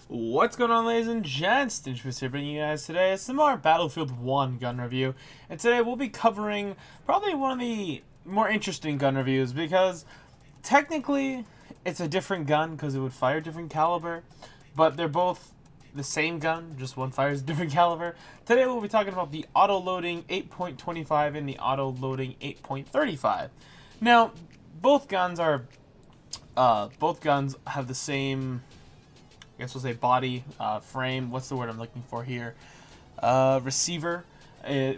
What's going on, ladies and gents? Stinchfist here bringing you guys today some more Battlefield 1 gun review. And today we'll be covering probably one of the more interesting gun reviews because technically it's a different gun because it would fire different caliber, but they're both the same gun, just one fires a different caliber. Today we'll be talking about the Autoloading 8.25 and the Autoloading 8.35. Now, both guns have the same, I guess we'll say body, frame, what's the word I'm looking for here? Receiver.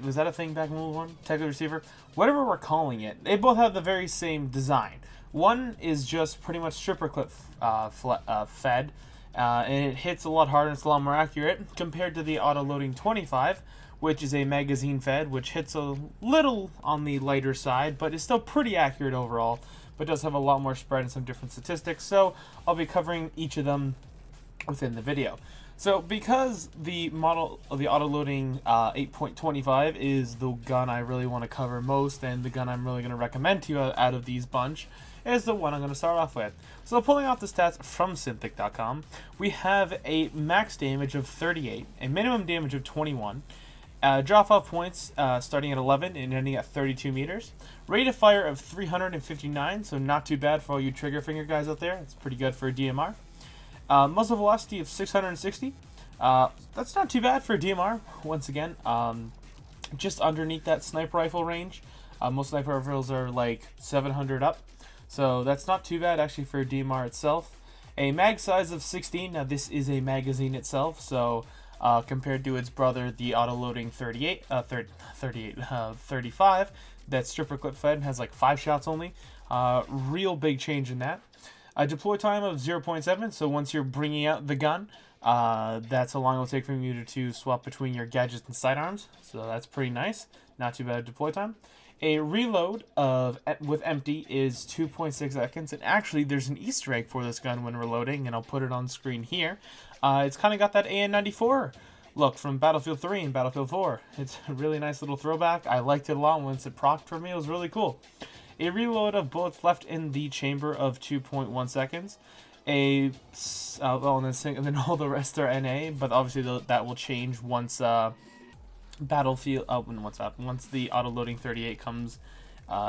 Was that a thing back in World War I? Technical receiver? Whatever we're calling it. They both have the very same design. One is just pretty much stripper clip fed, and it hits a lot harder and it's a lot more accurate compared to the Autoloading 25, which is a magazine fed, which hits a little on the lighter side, but is still pretty accurate overall, but does have a lot more spread and some different statistics, so I'll be covering each of them within the video. So because the model of the Autoloading 8.25 is the gun I really want to cover most and the gun I'm really going to recommend to you out of these bunch, is the one I'm going to start off with. So pulling out the stats from Synthic.com, we have a max damage of 38, a minimum damage of 21, drop-off points starting at 11 and ending at 32 meters. Rate of fire of 359, so not too bad for all you trigger finger guys out there. It's pretty good for a DMR. Muzzle velocity of 660. That's not too bad for a DMR. Once again, just underneath that sniper rifle range. Most sniper rifles are like 700 up, so that's not too bad actually for a DMR itself. A mag size of 16. Now this is a magazine itself, so compared to its brother, the Autoloading 35, that stripper clip fed has like 5 shots only. Real big change in that. A deploy time of 0.7, so once you're bringing out the gun, that's how long it will take for you to swap between your gadgets and sidearms, so that's pretty nice. Not too bad deploy time. A reload with empty is 2.6 seconds, and actually there's an Easter egg for this gun when reloading, and I'll put it on screen here. It's kind of got that AN-94 look from Battlefield 3 and Battlefield 4. It's a really nice little throwback. I liked it a lot once it procced for me. It was really cool. A reload of bullets left in the chamber of 2.1 seconds. And then all the rest are NA, but obviously that will change once once the Autoloading 38 comes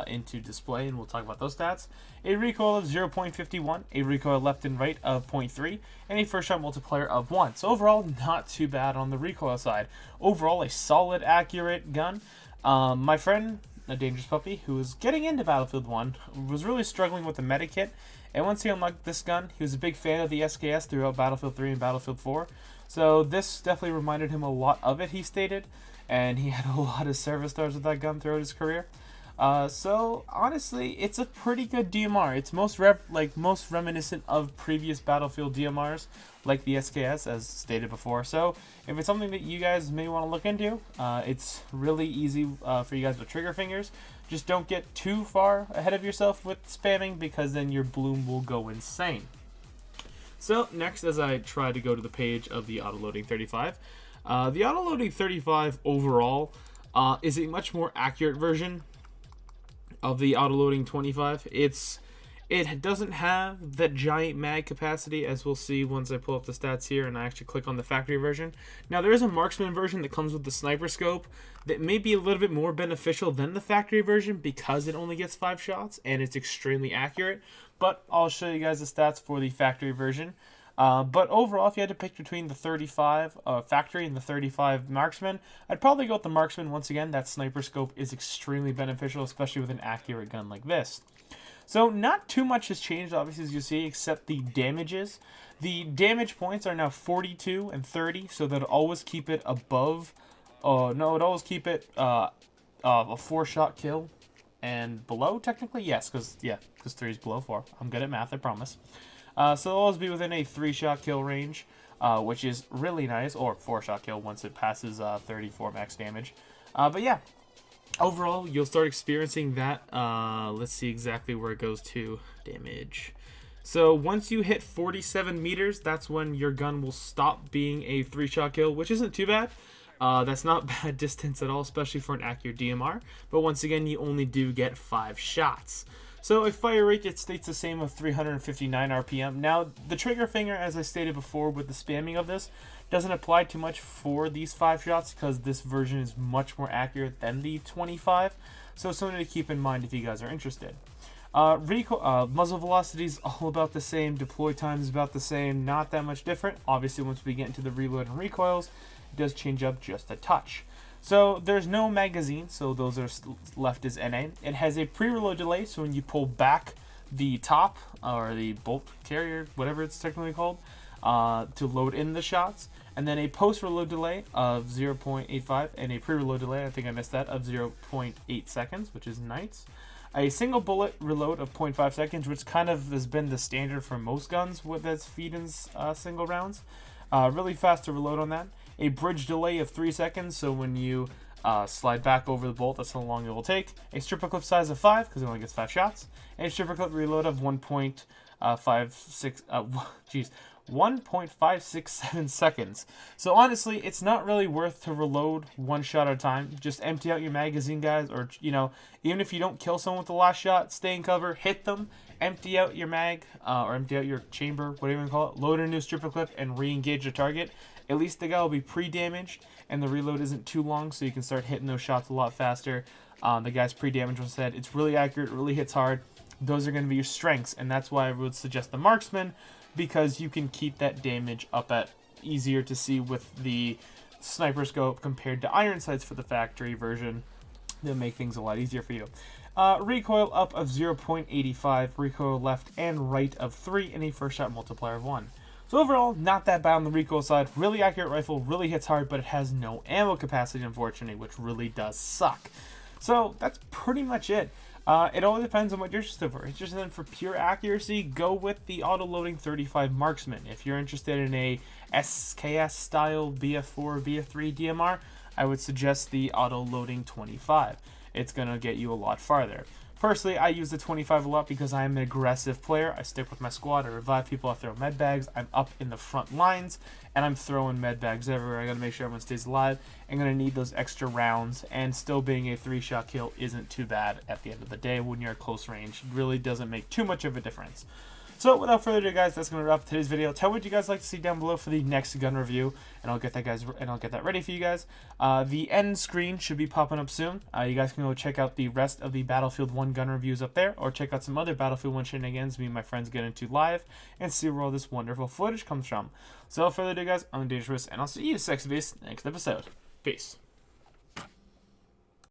into display, and we'll talk about those stats. A recoil of 0.51, a recoil left and right of 0.3, and a first shot multiplier of 1. So overall, not too bad on the recoil side. Overall, a solid, accurate gun. My friend, a dangerous puppy, who was getting into Battlefield 1, was really struggling with the medikit, and once he unlocked this gun, he was a big fan of the SKS throughout Battlefield 3 and Battlefield 4, so this definitely reminded him a lot of it, he stated, and he had a lot of service stars with that gun throughout his career. So honestly, it's a pretty good DMR. It's most reminiscent of previous Battlefield DMRs, like the SKS, as stated before. So if it's something that you guys may want to look into, it's really easy for you guys with trigger fingers. Just don't get too far ahead of yourself with spamming, because then your bloom will go insane. So next, as I try to go to the page of the Autoloading 35, the Autoloading 35 overall is a much more accurate version of the Autoloading 25. It doesn't have that giant mag capacity, as we'll see once I pull up the stats here and I actually click on the factory version. Now there is a marksman version that comes with the sniper scope that may be a little bit more beneficial than the factory version because it only gets 5 shots and it's extremely accurate, but I'll show you guys the stats for the factory version. But overall, if you had to pick between the 35 factory and the 35 marksman, I'd probably go with the marksman. Once again, that sniper scope is extremely beneficial, especially with an accurate gun like this. So not too much has changed, obviously, as you see, except the damages. The damage points are now 42 and 30, so that always keep it above. It'd always keep it a 4-shot kill and below, technically. Yes, because 3 is below 4. I'm good at math, I promise. So it'll always be within a 3-shot kill range, which is really nice, or 4-shot kill once it passes 34 max damage. But yeah, overall, you'll start experiencing that. Let's see exactly where it goes to damage. So once you hit 47 meters, that's when your gun will stop being a 3-shot kill, which isn't too bad. That's not bad distance at all, especially for an accurate DMR. But once again, you only do get 5 shots. So a fire rate, it states the same of 359 RPM. Now, the trigger finger, as I stated before with the spamming of this, doesn't apply too much for these 5 shots because this version is much more accurate than the 25. So something to keep in mind if you guys are interested. Muzzle velocity is all about the same. Deploy time is about the same. Not that much different. Obviously, once we get into the reload and recoils, it does change up just a touch. So there's no magazine, so those are left as NA. It has a pre-reload delay, so when you pull back the top, or the bolt carrier, whatever it's technically called, to load in the shots, and then a post-reload delay of 0.85, and a pre-reload delay, I think I missed that, of 0.8 seconds, which is nice. A single bullet reload of 0.5 seconds, which kind of has been the standard for most guns with its feed-in single rounds. Really fast to reload on that. A bridge delay of 3 seconds, so when you slide back over the bolt, that's how long it will take. A stripper clip size of 5, because it only gets 5 shots. And a stripper clip reload of 1.567 seconds. So honestly, it's not really worth to reload one shot at a time. Just empty out your magazine, guys, or even if you don't kill someone with the last shot, stay in cover, hit them, empty out your mag, or empty out your chamber, whatever you call it, load a new stripper clip, and re-engage the target. At least the guy will be pre-damaged, and the reload isn't too long, so you can start hitting those shots a lot faster. The guy's pre-damaged was said. It's really accurate, really hits hard. Those are going to be your strengths, and that's why I would suggest the marksman, because you can keep that damage up at easier to see with the sniper scope compared to iron sights for the factory version. They'll make things a lot easier for you. Recoil up of 0.85, recoil left and right of 3, and a first shot multiplier of 1. So overall, not that bad on the recoil side. Really accurate rifle, really hits hard, but it has no ammo capacity, unfortunately, which really does suck. So that's pretty much it. It all depends on what you're interested for. Interested in for pure accuracy, go with the Autoloading 8.35 Marksman. If you're interested in a SKS style BF4, BF3 DMR, I would suggest the Autoloading 25. It's going to get you a lot farther. Personally, I use the 25 a lot because I am an aggressive player. I stick with my squad, I revive people, I throw med bags, I'm up in the front lines, and I'm throwing med bags everywhere. I gotta make sure everyone stays alive. I'm gonna need those extra rounds, and still being a 3-shot kill isn't too bad at the end of the day when you're at close range. It really doesn't make too much of a difference. So without further ado, guys, that's gonna wrap up today's video. Tell me what you guys like to see down below for the next gun review, and I'll get that ready for you guys. The end screen should be popping up soon. You guys can go check out the rest of the Battlefield 1 gun reviews up there, or check out some other Battlefield 1 shenanigans me and my friends get into live, and see where all this wonderful footage comes from. So without further ado, guys, I'm Dangerous, and I'll see you, Sex Beast, next episode. Peace.